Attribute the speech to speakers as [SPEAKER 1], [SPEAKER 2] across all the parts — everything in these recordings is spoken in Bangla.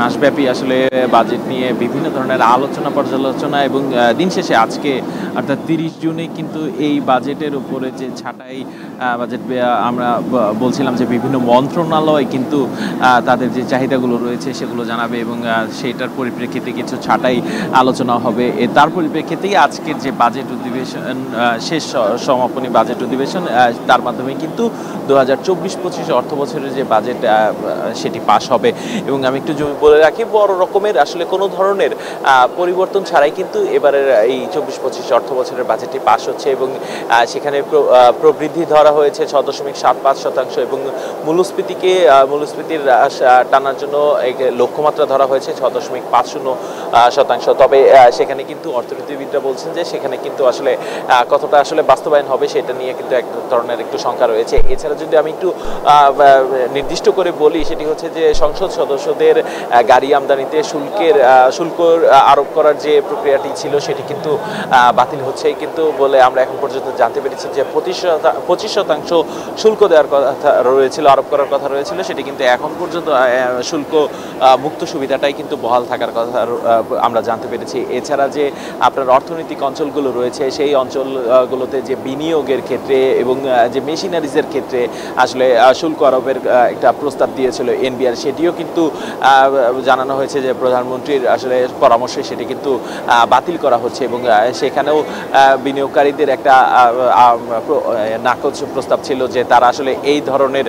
[SPEAKER 1] মাসব্যাপী আসলে বাজেট নিয়ে বিভিন্ন ধরনের আলোচনা পর্যালোচনা এবং দিন শেষে আজকে অর্থাৎ 30 জুনে কিন্তু এই বাজেটের উপরে যে ছাঁটাই বাজেট আমরা বলছিলাম যে বিভিন্ন মন্ত্রণালয় কিন্তু তাদের যে চাহিদাগুলো রয়েছে সেগুলো জানাবে এবং সেটার পরিপ্রেক্ষিতে কিছু ছাঁটাই আলোচনা হবে। তার পরিপ্রেক্ষিতেই আজকের যে বাজেট অধিবেশন শেষ সমাপনী বাজেট অধিবেশন তার মাধ্যমে কিন্তু 2024-25 অর্থ বছরের যে বাজেট সেটি পাশ হবে। এবং আমি একটু বলে রাখি, বড় রকমের আসলে কোনো ধরনের পরিবর্তন ছাড়াই কিন্তু এবারের এই 24-25 অর্থ বছরের বাজেটটি পাশ হচ্ছে এবং সেখানে প্রবৃদ্ধি ধরা হয়েছে 6.75% এবং মূল্যস্ফীতির টানার জন্য লক্ষ্যমাত্রা ধরা হয়েছে 6.50%। তবে সেখানে কিন্তু অর্থনীতিবিদরা বলছেন যে সেখানে কিন্তু আসলে কতটা আসলে বাস্তবায়ন হবে সেটা নিয়ে কিন্তু এক ধরনের একটু শঙ্কা রয়েছে। এছাড়া যদি আমি একটু নির্দিষ্ট করে বলি, সেটি হচ্ছে যে সংসদ সদস্যদের গাড়ি আমদানিতে শুল্ক আরোপ করার যে প্রক্রিয়াটি ছিল সেটি কিন্তু বাতিল হচ্ছে কিন্তু বলে আমরা এখন পর্যন্ত জানতে পেরেছি যে 25% শুল্ক দেওয়ার কথা রয়েছিল, আরোপ করার কথা রয়েছিল, সেটি কিন্তু এখন পর্যন্ত শুল্ক মুক্ত সুবিধাটাই কিন্তু বহাল থাকার কথা আমরা জানতে পেরেছি। এছাড়া যে আপনার অর্থনৈতিক অঞ্চলগুলো রয়েছে সেই অঞ্চলগুলোতে যে বিনিয়োগের ক্ষেত্রে এবং যে মেশিনারিজের ক্ষেত্রে আসলে শুল্ক আরোপের একটা প্রস্তাব দিয়েছিল এনবিআর, সেটিও কিন্তু জানানো হয়েছে যে প্রধানমন্ত্রীর আসলে পরামর্শে সেটি কিন্তু বাতিল করা হচ্ছে এবং সেখানেও বিনিয়োগকারীদের একটা নাকচ প্রস্তাব ছিল যে তারা আসলে এই ধরনের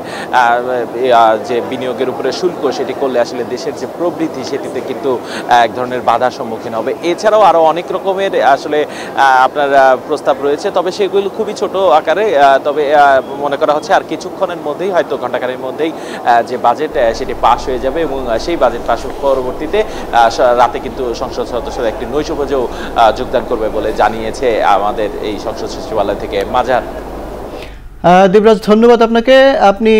[SPEAKER 1] যে বিনিয়োগের উপরে শুল্ক সেটি করলে আসলে দেশের যে প্রবৃদ্ধি সেটিতে কিন্তু এক ধরনের বাধার সম্মুখীন হবে। এছাড়াও আরও অনেক রকমের আসলে আপনার প্রস্তাব রয়েছে, তবে সেগুলো খুবই ছোট আকারে। তবে মনে করা হচ্ছে আর কিছুক্ষণের মধ্যেই, হয়তো ঘণ্টাখানেক মধ্যেই যে বাজেট সেটি পাশ হয়ে যাবে এবং সেই বাজেট পাশ পরবর্তীতে রাতে কিন্তু সংসদ সদস্যরা একটি নৈশভোজেও যোগদান করবে বলে জানিয়েছে আমাদের এই সংসদ সচিবালয় থেকে মাজার।
[SPEAKER 2] দেবরাজ, ধন্যবাদ আপনাকে। আপনি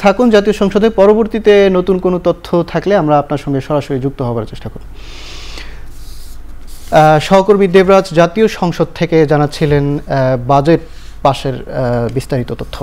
[SPEAKER 2] থাকুন জাতীয় সংসদে, পরবর্তীতে নতুন কোনো তথ্য থাকলে আমরা আপনার সঙ্গে সরাসরি যুক্ত হবার চেষ্টা করব। সহকর্মী দেবরাজ জাতীয় সংসদ থেকে জানাচ্ছিলেন বাজেট পাশের বিস্তারিত তথ্য।